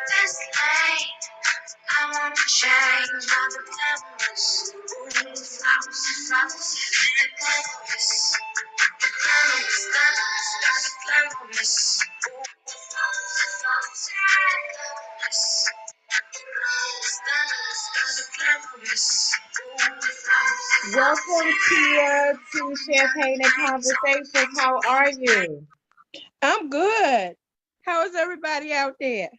This night, I wanna change all the glamorous. Flowers, flowers, the glamorous. The glamorous, glamorous, glamorous. Flowers, flowers, the glamorous. Welcome, Tia, to Champagne and Conversations. How are you? I'm good. How is everybody out there?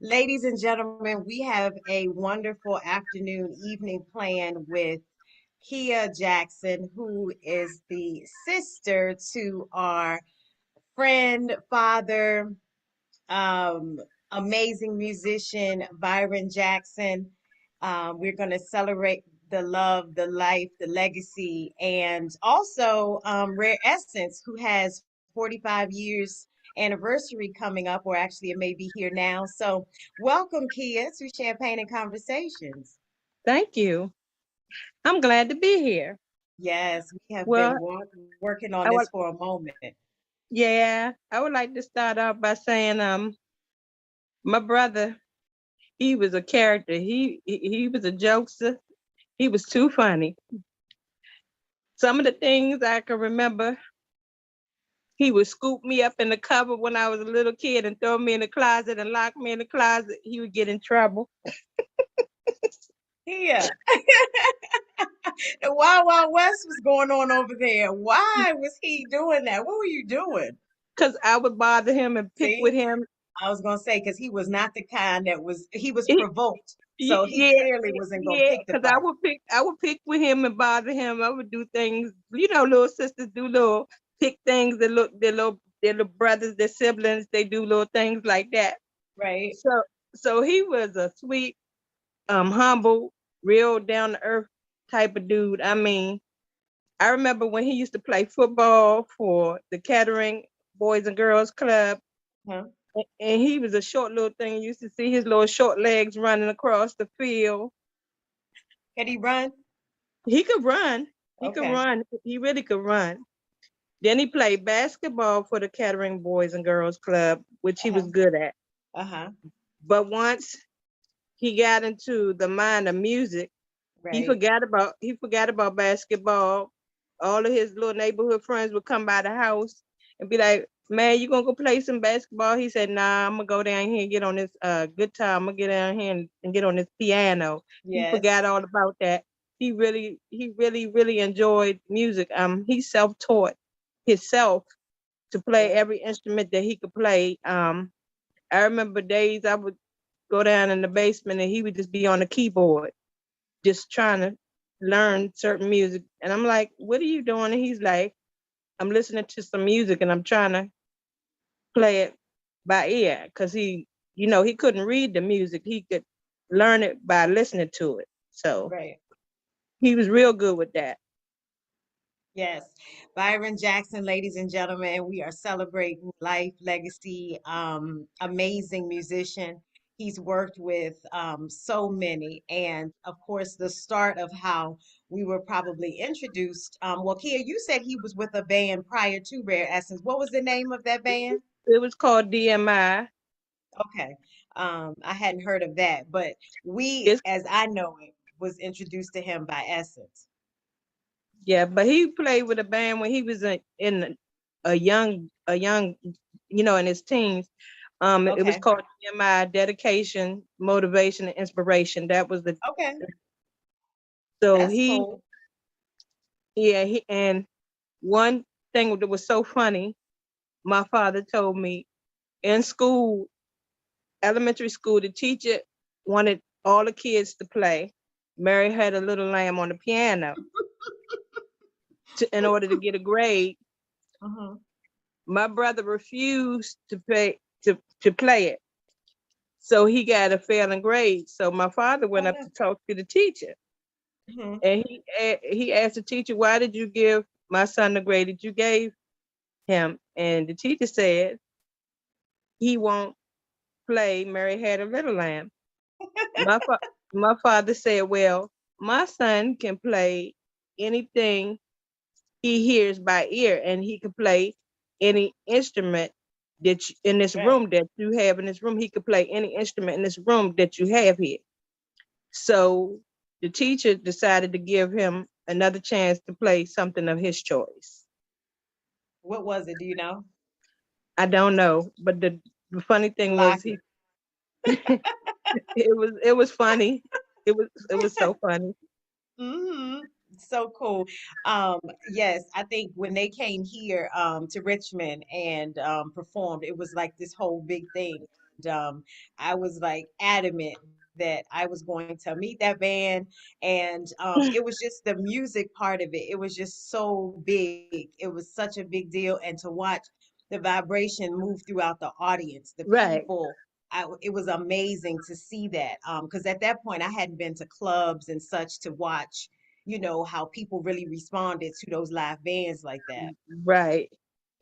Ladies and gentlemen, we have a wonderful afternoon, evening planned with Kia Jackson, who is the sister to our friend, father, um, amazing musician, Byron Jackson. We're going to celebrate the love, the life, the legacy, and also Rare Essence, who has 45 years anniversary coming up, or actually it may be here now. So, welcome, Kia, to Champagne and Conversations. Thank you. I'm glad to be here. Yes, we have been Well, working on I this would, for a moment. yeah, I would like to start off by saying, my brother, he was a character. He was a jokester. He was too funny. Some of the things I can remember, he would scoop me up in the cupboard when I was a little kid and throw me in the closet and lock me in the closet. He would get in trouble Kia. The Wild Wild West was going on over there. Why was he doing that? What were you doing? because I would bother him and pick with See, him. I was gonna say because he was not the kind that he was He, provoked, so he Yeah, clearly wasn't gonna yeah, pick the because fight. I would pick with him and bother him. I would do things, little sisters do little pick things that look their little brothers, their siblings, they do little things like that. Right? So so he was a sweet, humble, real down to earth type of dude. I mean, I remember when he used to play football for the Kettering Boys and Girls Club, Huh? and he was a short little thing. You used to see his little short legs running across the field. Can he run? He could run. He could Okay. run. He really could run. Then he played basketball for the Kettering Boys and Girls Club, which he Uh-huh. was good at. Uh-huh. But once he got into the mind of music, Right. he forgot about basketball. All of his little neighborhood friends would come by the house and be like, "Man, you gonna go play some basketball?" He said, "Nah, I'm gonna go down here and get on this guitar. I'm gonna get down here and get on this piano." He Yes. forgot all about that. Really enjoyed music. He self-taught himself to play Yeah. every instrument that he could play. I remember days I would go down in the basement and he would just be on the keyboard just trying to learn certain music. And I'm like, "What are you doing?" And he's like, "I'm listening to some music and I'm trying to play it by ear." Because he couldn't read the music. He could learn it by listening to it. So Right. he was real good with that. Yes, Byron Jackson, ladies and gentlemen, we are celebrating life, legacy, amazing musician. He's worked with so many, and of course, the start of how we were probably introduced. Well, Kia, you said he was with a band prior to Rare Essence. What was the name of that band? It was called DMI. Okay, I hadn't heard of that, but we, It's as I know it, was introduced to him by Essence. Yeah, but he played with a band when he was in a young, in his teens. It was Okay, called DMI, Dedication, Motivation, and Inspiration. That was the okay, so that's he cool. yeah he and one thing that was so funny. My father told me in school, elementary school, the teacher wanted all the kids to play Mary Had a Little Lamb on the piano in order to get a grade. Mhm. My brother refused to play it, so he got a failing grade. So my father Oh went up no. to talk to the teacher, Mhm. and he asked the teacher, "Why did you give my son the grade that you gave him?" And the teacher said, "He won't play Mary Had a Little Lamb." My fa- my father said, "Well, my son can play anything he hears by ear, and he can play any instrument that in this Right. room that you have in this room. He could play any instrument in this room that you have here. So the teacher decided to give him another chance to play something of his choice. What was it? Do you know? I don't know, but the funny thing was Lock he it. it was funny. It was so funny. Hmm. So cool. Um, yes, I think when they came here to Richmond and performed, it was like this whole big thing. And I was like adamant that I was going to meet that band, and it was just the music part of it. It was just so big. It was such a big deal, and to watch the vibration move throughout the audience, the Right, people. It was amazing to see that because at that point I hadn't been to clubs and such to watch, how people really responded to those live bands like that. right.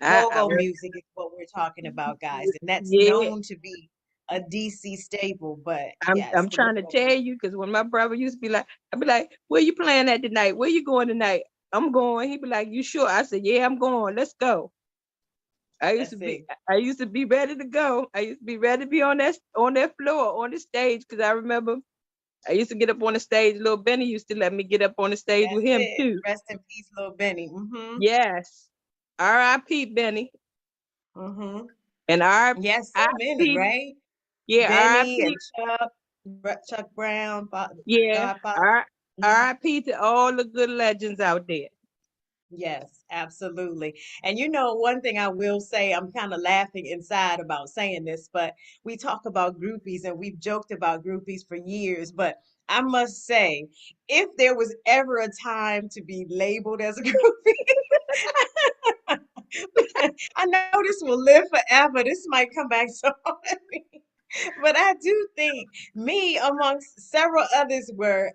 I Go-go music is what we're talking about, guys, and that's yeah. known to be a DC staple. But I'm yes, the trying to go-go tell music. you because when my brother used to be like, I'd be like, "Where you playing at tonight? Where you going tonight?" I'm going. He'd be like, "You sure?" I said, "Yeah, I'm going. Let's go." I used to Let's be see. I used to be ready to go. I used to be ready to be on that floor on the stage because I remember I used to get up on the stage. Little Benny used to let me get up on the stage with That's him it. too. Rest in peace, little Benny. Mm-hmm. Yes, R.I.P. Benny Mm-hmm. and Yes, so many, R.I.P. right? Yeah, Benny R.I.P. and Chuck Brown, Yeah, Godfather. R. R.I.P. to all the good legends out there. Yes, absolutely. And one thing I will say, I'm kind of laughing inside about saying this, but we talk about groupies and we've joked about groupies for years. But I must say, if there was ever a time to be labeled as a groupie, I know this will live forever. This might come back so hard. But I do think me, amongst several others, were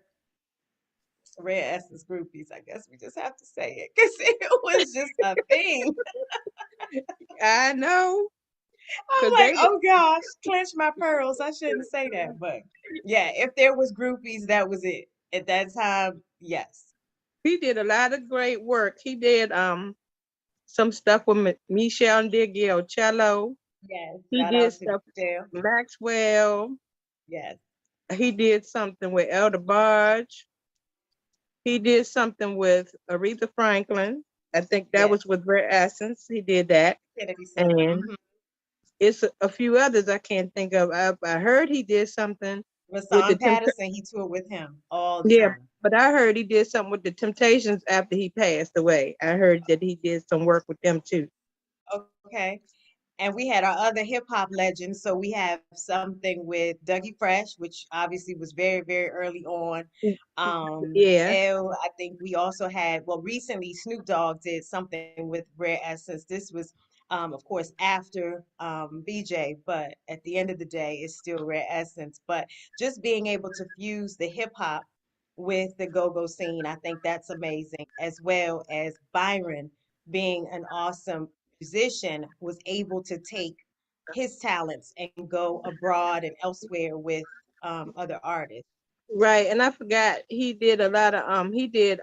Red Essence groupies. I guess we just have to say it because it was just a thing. I know, I'm cause like, they oh gosh, clench my pearls. I shouldn't say that, but yeah, if there was groupies, that was it. At that time, yes. he did a lot of great work. He did some stuff with Michelle Ndigio cello. Yes. He Shout did out to stuff Michelle. with Maxwell. Yes. He did something with Elder Barge. He did something with Aretha Franklin. I think that Yes. was with Rare Essence. He did that. Kennedy Center. And it's a few others I can't think of. I heard he did something with the Rasan Temp. Patterson, he toured with him all the Yeah, time. but I heard he did something with the Temptations after he passed away. I heard that he did some work with them too. Okay. And we had our other hip hop legends. So we have something with Dougie Fresh, which obviously was very, very early on. Yeah, I think we also had, well, recently Snoop Dogg did something with Rare Essence. This was, of course, after BJ, but at the end of the day, it's still Rare Essence. But just being able to fuse the hip hop with the go-go scene, I think that's amazing, as well as Byron being an awesome musician was able to take his talents and go abroad and elsewhere with other artists. right. And I forgot he did a lot of he did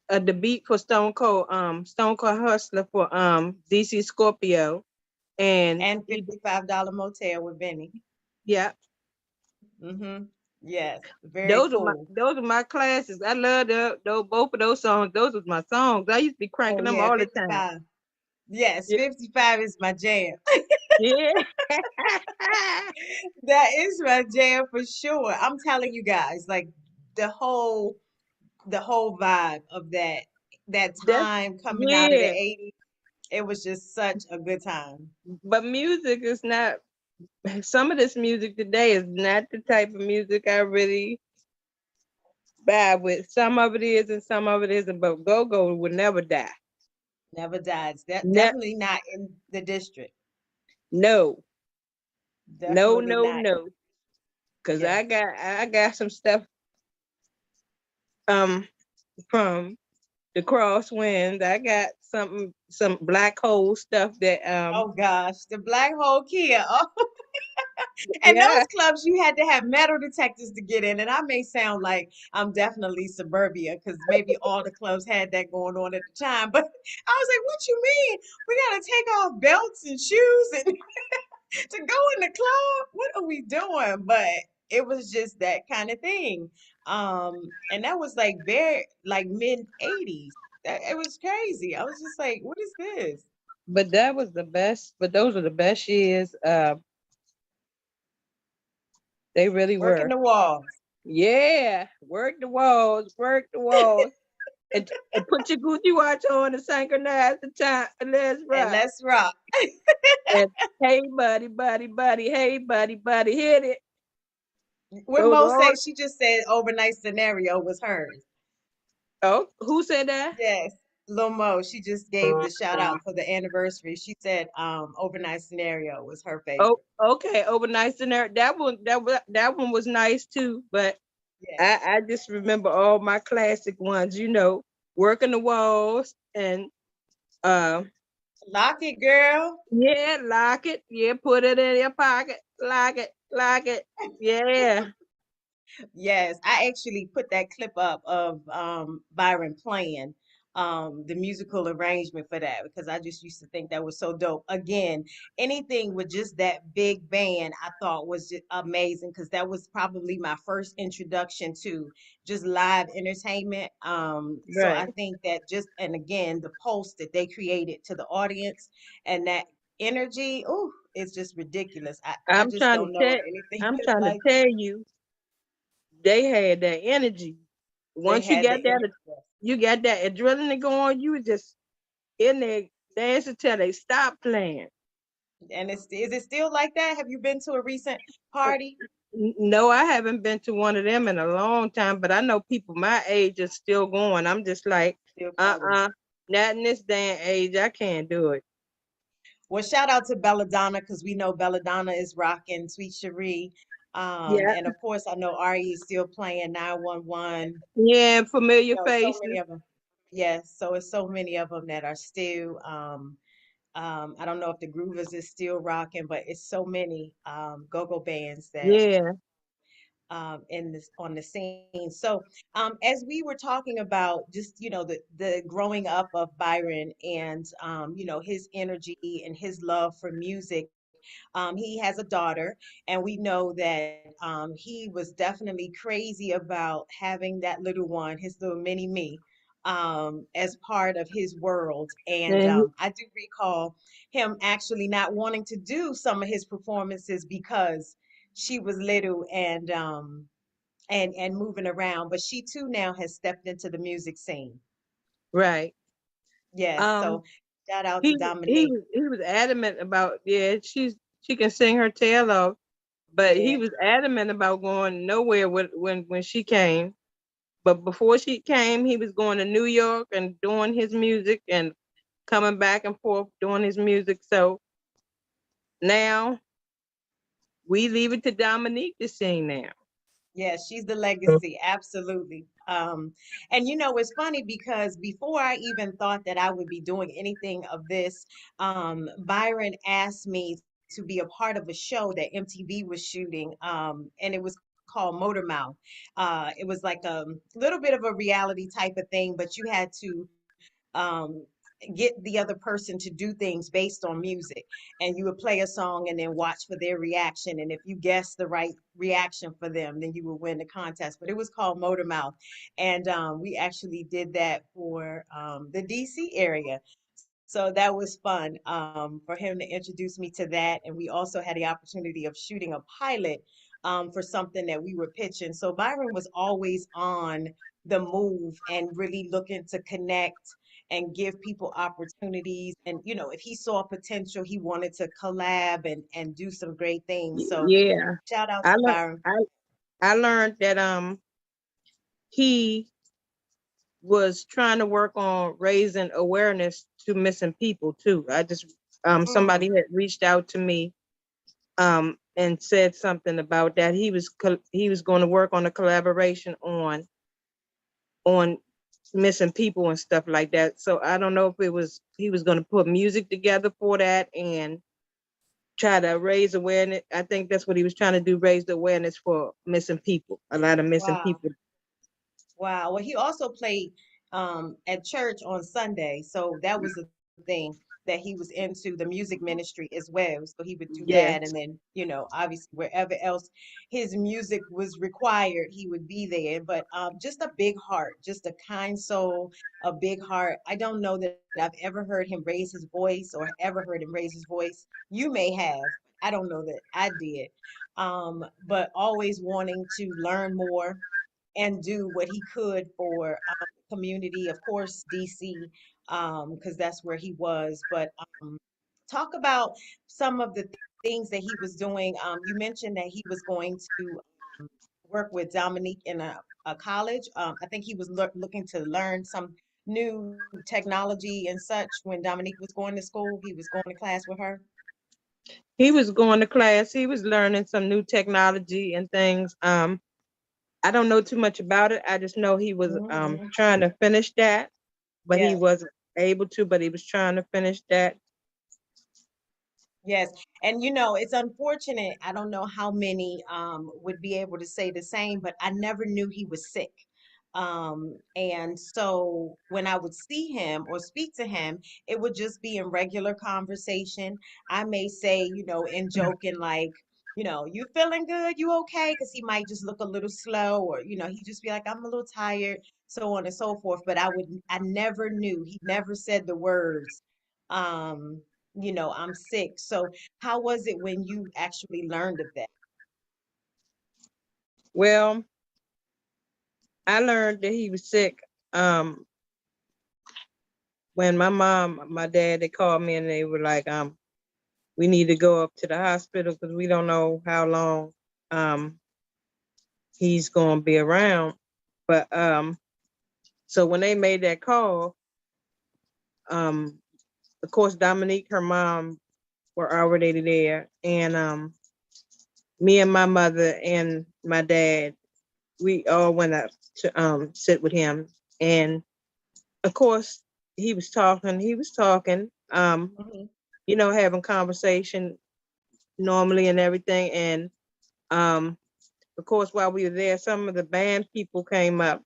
the beat for Stone Cold Hustler for DC Scorpio, and And he $55 Motel with Benny. yeah. Mm-hmm. Yes, very cool. Those are my classes. I love those both of those songs. Those was my songs. I used to be Oh cranking them yeah, all the time. 55. Yes, Yeah, 55 is my jam. yeah. That is my jam for sure. I'm telling you guys, like the whole the whole vibe of that That's time coming out of the yeah. 80s, it was just such a good time. But music is not. Some of this music today is not the type of music I really vibe with. Some of it is, and some of it isn't. But go go will never die. Never dies. Ne- Definitely not in the district. no, no, Definitely no, not. no. Cause Yes. I got some stuff um from the crosswinds. I got some black hole stuff that Oh gosh, the Black Hole Kia. Oh, and yeah. those clubs you had to have metal detectors to get in. And I may sound like I'm definitely suburbia because maybe all the clubs had that going on at the time. But I was like, what you mean? We gotta take off belts and shoes and to go in the club? What are we doing? But it was just that kind of thing. And that was like very like mid 80s. It was crazy. I was just like, what is this? But that was the best. But those were the best years. They really Working were. the walls. Yeah, work the walls, and put your Gucci watch on and synchronize the time, and let's And rock. let's rock. And hey, buddy, hey, buddy, hit it. What Those Mo are all. say? She just said overnight scenario was hers. Oh, who said that? Yes. Lil Mo, she just gave the shout out for the anniversary. She said overnight scenario was her Oh, favorite. okay, overnight scenario. That one was nice too. But Yes. I just remember all my classic ones. Working the walls and uh Lock it, girl. yeah, lock it. Yeah, put it in your pocket. Lock it. Yeah. Yes, I actually put that clip up of Byron playing the musical arrangement for that because I just used to think that was so dope. Again, anything with just that big band I thought was just amazing because that was probably my first introduction to just live entertainment. So I Right. think that just and again the pulse that they created to the audience and that energy, oh, it's just ridiculous. I I'm just trying to don't know of tell anything I'm that's trying to like tell you, they had that energy. they Once had the energy. you got that adrenaline going, you were just in there dancing till they stop playing. And is it still like that? Have you been to a recent party? No, I haven't been to one of them in a long time, but I know people my age are still going. I'm just like, Still partying. uh-uh, not in this day and age. I can't do it. Well, shout out to Belladonna because we know Belladonna is rocking Sweet Cherie. Yeah, And of course, I know RE is still playing 911. yeah, familiar So many faces. of them. Yes, so it's so many of them that are still. I don't know if the Groovers is still rocking, but it's so many go-go bands that Yeah, in this on the scene. So as we were talking about just the growing up of Byron and his energy and his love for music. He has a daughter, and we know that he was definitely crazy about having that little one, his little mini me, as part of his world. And and I do recall him actually not wanting to do some of his performances because she was little and moving around. But she too now has stepped into the music scene. right. Yes, Um, so shout out to Dominique. he was adamant about, yeah, she can sing her tail off, but he Yeah. was adamant about going nowhere when she came. But before she came, he was going to New York and doing his music and coming back and forth doing his music. So now we leave it to Dominique to sing now. Yeah, she's the legacy, absolutely. And it's funny because before I even thought that I would be doing anything of this, Byron asked me to be a part of a show that MTV was shooting, and it was called Motor Mouth. It was like a little bit of a reality type of thing, but you had to get the other person to do things based on music, and you would play a song and then watch for their reaction, and if you guessed the right reaction for them then you would win the contest. But it was called Motor Mouth, and we actually did that for the DC area. So that was fun for him to introduce me to that. And we also had the opportunity of shooting a pilot for something that we were pitching. So Byron was always on the move and really looking to connect and give people opportunities. And if he saw potential, he wanted to collab and do some great things. So Yeah, shout out I to learned Byron. I learned that he was trying to work on raising awareness to missing people too. I just somebody Mm, had reached out to me and said something about that. He was going to work on a collaboration on missing people and stuff like that. So I don't know if it was he was going to put music together for that and try to raise awareness. I think that's what he was trying to do, raise the awareness for missing people, a lot of missing Wow. people. Wow. Well, he also played at church on Sunday. So that was the thing that he was into, the music ministry as well. So he would do that. And Yes. then, obviously wherever else his music was required, he would be there. But just a big heart, just a kind soul, a big heart. I don't know that I've ever heard him raise his voice or ever heard him raise his voice. You may have. I don't know that I did. But always wanting to learn more and do what he could for the community, of course, DC, because that's where he was. But talk about some of the things that he was doing. You mentioned that he was going to work with Dominique in a college. I think he was looking to learn some new technology and such when Dominique was going to school. He was going to class with her. He was going to class. He was learning some new technology and things. I don't know too much about it. I just know he was Hmm. trying to finish that, but he Yes. wasn't able to, but he was trying to finish that. Yes, and it's unfortunate. I don't know how many would be able to say the same, but I never knew he was sick. And so when I would see him or speak to him, it would just be in regular conversation. I may say, in joking, like, you feeling good? You okay? Because he might just look a little slow, or, he'd just be like, I'm a little tired, so on and so forth. But I never knew. He never said the words. Um, I'm sick. So how was it when you actually learned of that? Well, I learned that he was sick um, when my mom, my dad, they called me and they were like, we need to go up to the hospital because we don't know how long um, he's going to be around. But so when they made that call, um, of course, Dominique, her mom, were already there, and me and my mother and my dad, we all went up to sit with him, and of course, he was talking. He was talking, Hmm. having conversation normally and everything, and um, of course, while we were there, some of the band people came up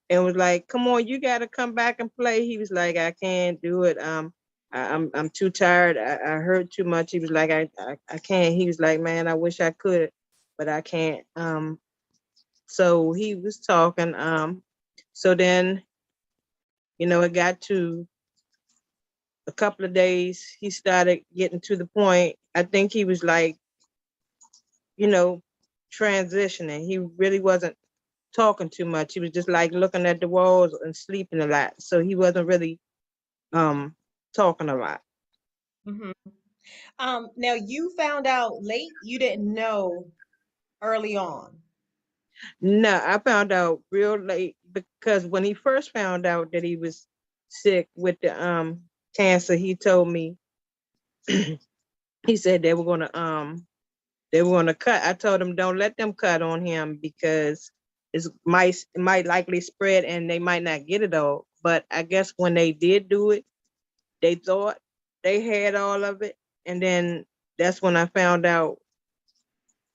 and was like, "Come on, you got to come back and play." He was like, "I can't do it. I'm too tired. I heard too much." He was like, I can't." He was like, "Man, I wish I could, but I can't." So he was talking. So then, it got to a couple of days. He started getting to the point. I think he was like, you know, transitioning. He really wasn't talking too much. He was just like looking at the walls and sleeping a lot. So he wasn't really um talking a lot. Hmm. Now you found out late, you didn't know early on. No, I found out real late because when he first found out that he was sick with the cancer, he told me he said they were gonna cut. I told him don't let them cut on him because it might likely spread and they might not get it all. But I guess when they did do it, they thought they had all of it, and then that's when I found out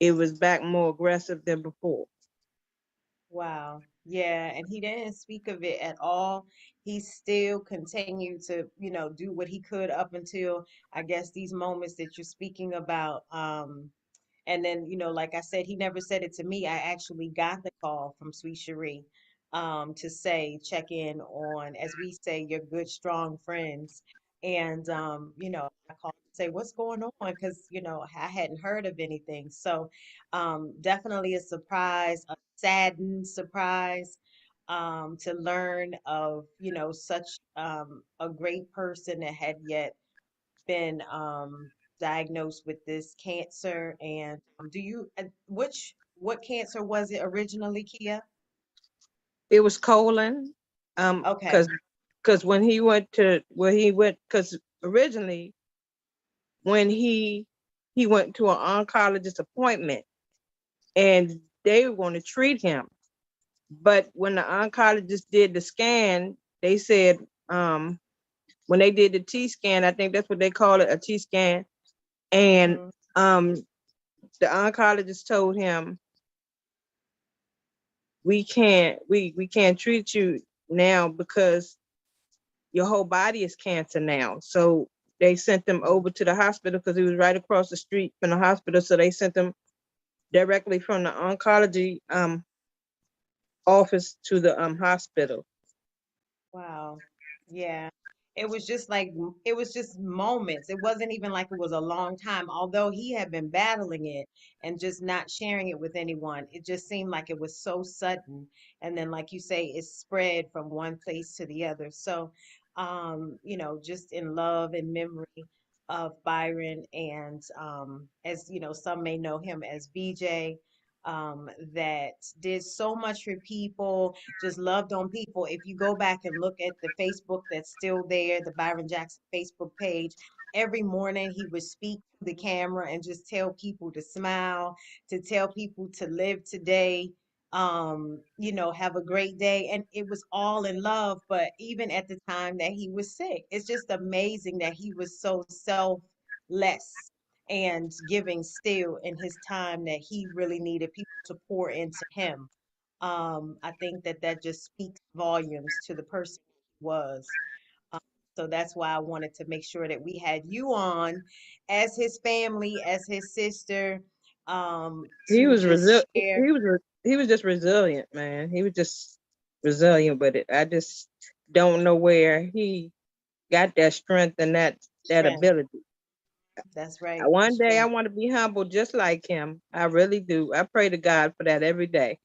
it was back more aggressive than before. Wow. Yeah, and he didn't speak of it at all. He still continued to, do what he could up until I guess these moments that you're speaking about. And then, like I said, he never said it to me. I actually got the call from Sweet Cherie to say, check in on, as we say, your good, strong friends. And, I called to say, what's going on? Because, I hadn't heard of anything. So definitely a surprise, a saddened surprise to learn of, such a great person that had yet been diagnosed with this cancer. And what cancer was it originally, Kia? It was colon, because Okay. when he went to where he went, because originally when he went to an oncologist appointment and they were going to treat him, But when the oncologist did the scan, they said when they did the T scan, I think that's what they call it, a T scan, and Hmm. um the oncologist told him, we can't treat you now because your whole body is cancer now. So they sent them over to the hospital because he was right across the street from the hospital. So they sent them directly from the oncology office to the hospital. Wow. Yeah. It was just like, it was just moments. It wasn't even like it was a long time, although he had been battling it and just not sharing it with anyone. It just seemed like it was so sudden. And then, like you say, it spread from one place to the other. So, just in love and memory of Byron, and as you know, some may know him as BJ, that did so much for people, just loved on people. If you go back and look at the Facebook that's still there, the Byron Jackson Facebook page, every morning he would speak to the camera and just tell people to smile, to tell people to live today, have a great day. And it was all in love. But even at the time that he was sick, it's just amazing that he was so selfless and giving still in his time that he really needed people to pour into him. I think that that just speaks volumes to the person he was. Um, so that's why I wanted to make sure that we had you on as his family, as his sister, He to was just resil- share. he was just resilient, man. He was just resilient with it. I just don't know where he got that strength and that Strength. ability. That's right. One day I Strength. want to be humble just like him. I really do. I pray to God for that every day.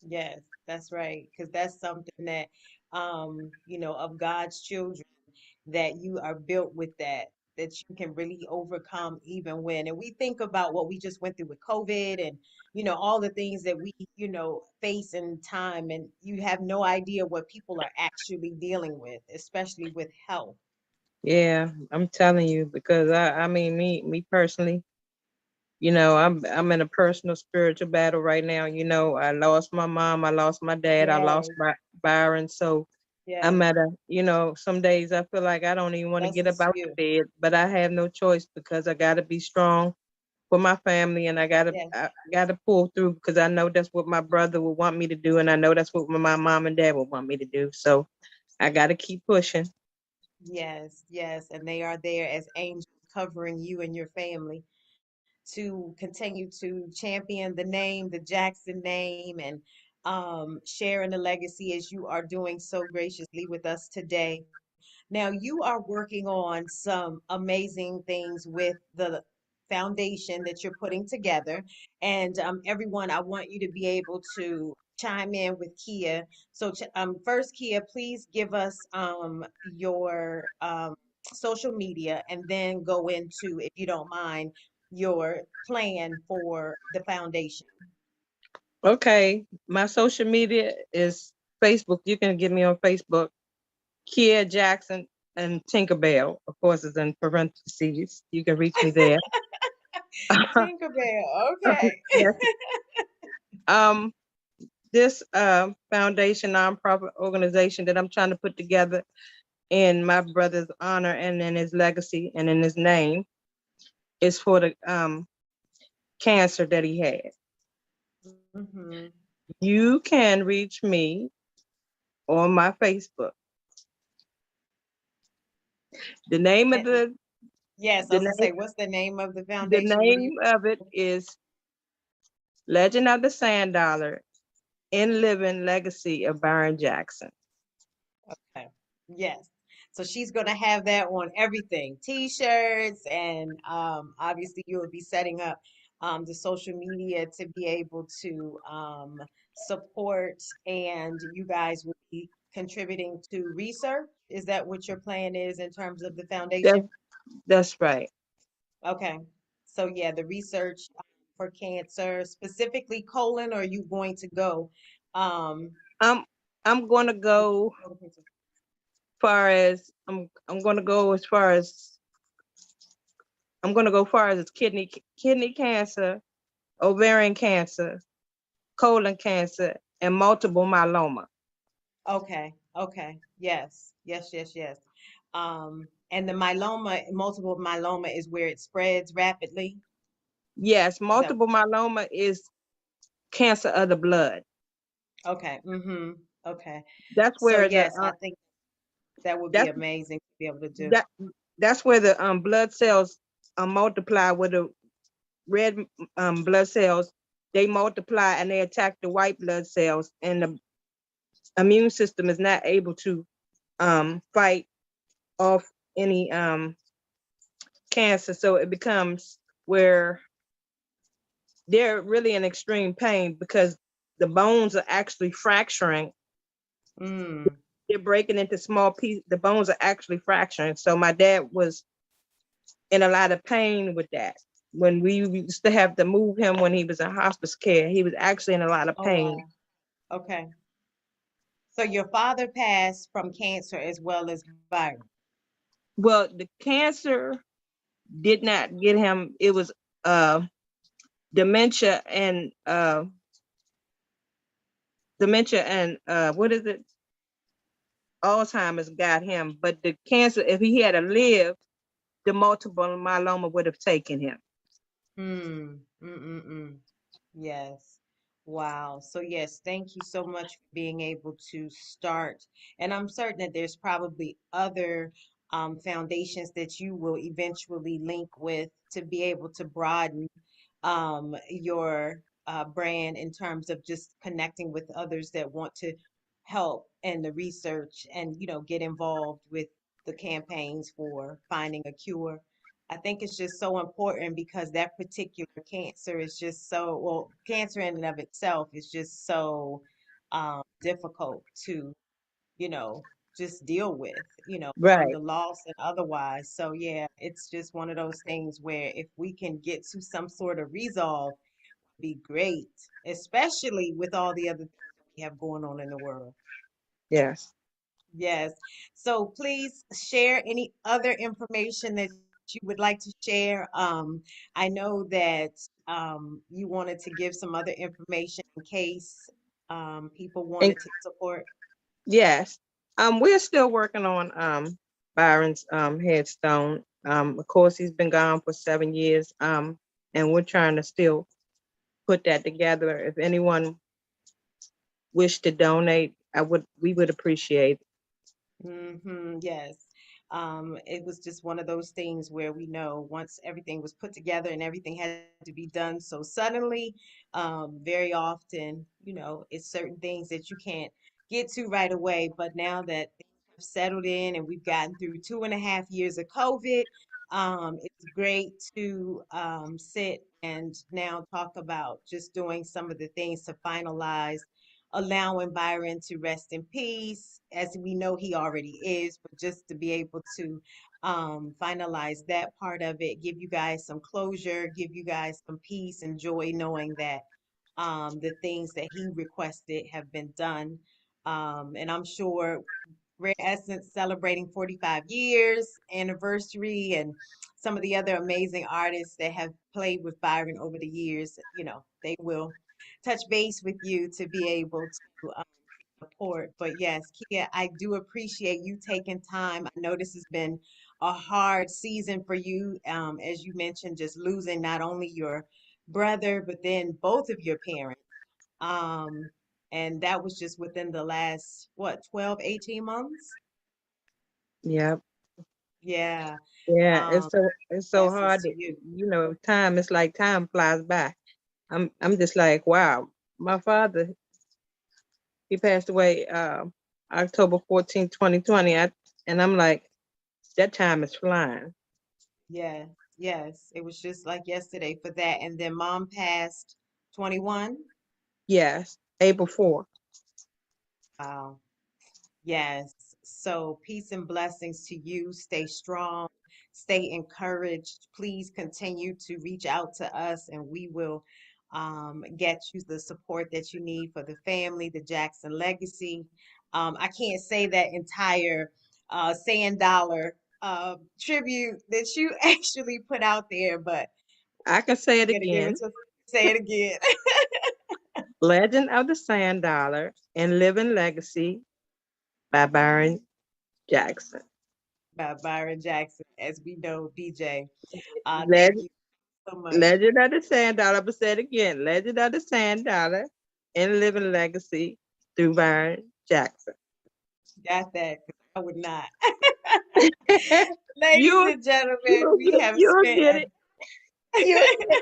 Yes, that's right. Because that's something that, of God's children, that you are built with that you can really overcome even when. And we think about what we just went through with COVID and, all the things that we, face in time. And you have no idea what people are actually dealing with, especially with health. Yeah, I'm telling you because I mean me personally, I'm in a personal spiritual battle right now. I lost my mom, I lost my dad, I lost Yes, Byron. So I'm yes. at some days I feel like I don't even want to That's get just up you. the bed, but I have no choice because I got to be strong for my family and Yes, I gotta pull through because I know that's what my brother would want me to do and I know that's what my mom and dad would want me to do. So I got to keep pushing. yes, yes. And they are there as angels covering you and your family to continue to champion the name, the Jackson name, and sharing the legacy as you are doing so graciously with us today. Now, you are working on some amazing things with the foundation that you're putting together. And everyone, I want you to be able to chime in with Kia. So, first, Kia, please give us your social media and then go into, if you don't mind, your plan for the foundation. Okay, my social media is Facebook. You can get me on Facebook, Kia Jackson and Tinkerbell. Of course, is in parentheses. You can reach me there. Tinkerbell, okay. Yes. Um, this foundation nonprofit organization that I'm trying to put together in my brother's honor and in his legacy and in his name is for the cancer that he had. Hmm. You can reach me on my Facebook. The name of Yes, I the was gonna name say, what's the name of the the foundation? What do you? name of it is Legend of the Sand Dollar in Living Legacy of Byron Jackson. Okay. Yes. So she's gonna have that on everything, t-shirts, and obviously you will be setting up the social media to be able to support, and you guys will be contributing to research. Is that what your plan is in terms of the That's foundation? that's right. Okay. So yeah, the research for cancer, specifically colon, or are you going to go um I'm I'm gonna go I'm gonna go as far as kidney cancer, ovarian cancer, colon cancer, and multiple myeloma. Okay. Okay. Yes. Yes. Yes. Yes. And the myeloma, multiple myeloma, is where it spreads rapidly. Yes, Is that multiple myeloma is cancer of the blood. okay? Mm-hmm. Okay. That's So where yes, I think that would be that's amazing to be able to do. that that's where the blood cells multiply with the red blood cells. They multiply and they attack the white blood cells, and the immune system is not able to fight off any cancer. So it becomes where they're really in extreme pain because the bones are actually fracturing. Mm. They're breaking into small pieces. The bones are actually fracturing. So my dad was in a lot of pain with that. When we used to have to move him when he was in hospice care, he was actually in a lot of Oh pain. wow. Okay. So your father passed from cancer as well as Byron. Well, the cancer did not get him. It was uh, dementia and what is it? Alzheimer's got him. But the cancer, if he had lived, the multiple myeloma would have taken him. Hmm. Mm-mm-mm. Yes. Wow. So yes, thank you so much for being able to start. And I'm certain that there's probably other foundations that you will eventually link with to be able to broaden your brand in terms of just connecting with others that want to help in the research and, get involved with the campaigns for finding a cure. I think it's just so important because that particular cancer is just so, well, cancer in and of itself is just so difficult to, you know, just deal with, from Right. the loss and otherwise. So, yeah, it's just one of those things where if we can get to some sort of resolve, be great, especially with all the other things that we have going on in the world. Yes. Yes. So please share any other information that you would like to share. I know that you wanted to give some other information in case people And wanted to support. yes, we're still working on Byron's headstone. Of course, he's been gone for 7 years. And we're trying to still put that together. If anyone wish to donate, we would appreciate it. Yes. It was just one of those things where we know once everything was put together and everything had to be done so suddenly, very often, it's certain things that you can't get to right away. But now that things have settled in and we've gotten through 2.5 years of COVID, it's great to sit and now talk about just doing some of the things to finalize allowing Byron to rest in peace, as we know he already is, but just to be able to finalize that part of it, give you guys some closure, give you guys some peace and joy, knowing that the things that he requested have been done. And I'm sure Rare Essence celebrating 45 years anniversary and some of the other amazing artists that have played with Byron over the years, they will touch base with you to be able to support. But yes, Kia, I do appreciate you taking time. I know this has been a hard season for you, as you mentioned, just losing not only your brother, but then both of your parents. Um, and that was just within the last, what, 12, 18 months? Yeah. Yeah. Yeah. Um, It's so blessings hard. to you. Time. It's like time flies by. I'm just like, wow. My father, he passed away October 14th, 2020. And I'm like, that time is flying. Yeah. Yes. It was just like yesterday for that. And then mom passed 21. Yes. April 4th. Wow. Yes. So peace and blessings to you. Stay strong, stay encouraged. Please continue to reach out to us and we will get you the support that you need for the family, the Jackson legacy. I can't say that entire Sand Dollar tribute that you actually put out there, but I can say it I'm going to give it again. to say it again. Legend of the Sand Dollar and Living Legacy by Byron Jackson. By Byron Jackson, as we know, BJ. Thank Legend, you so much. Legend of the Sand Dollar, but say it again. Legend of the Sand Dollar and Living Legacy through Byron Jackson. Got that? 'Cause I would not. Ladies you and gentlemen, we have you'll spent get a it. You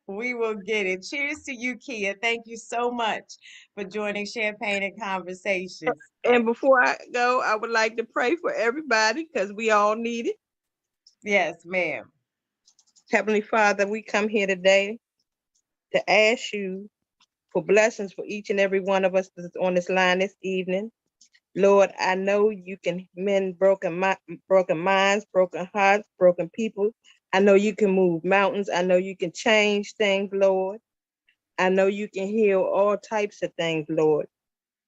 we will get it. Cheers to you, Kia. Thank you so much for joining Champagne and Conversations. and before I go, I would like to pray for everybody because we all need it. Yes, ma'am. Heavenly Father, we come here today to ask you for blessings for each and every one of us that's on this line this evening. Lord, I know you can mend broken minds, broken hearts, broken people. I know you can move mountains. I know you can change things, Lord. I know you can heal all types of things, Lord.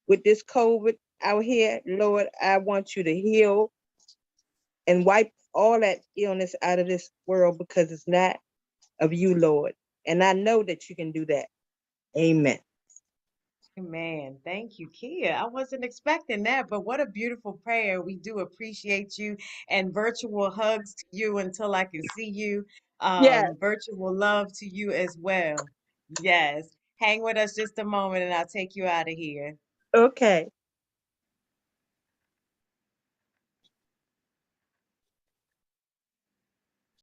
With this COVID out here, Lord, I want you to heal and wipe all that illness out of this world because it's not of you, Lord. And I know that you can do that. Amen. Man, thank you, Kia. I wasn't expecting that, but what a beautiful prayer. We do appreciate you and virtual hugs to you until I can see you. Yeah. Virtual love to you as well. Yes. Hang with us just a moment and I'll take you out of here. Okay.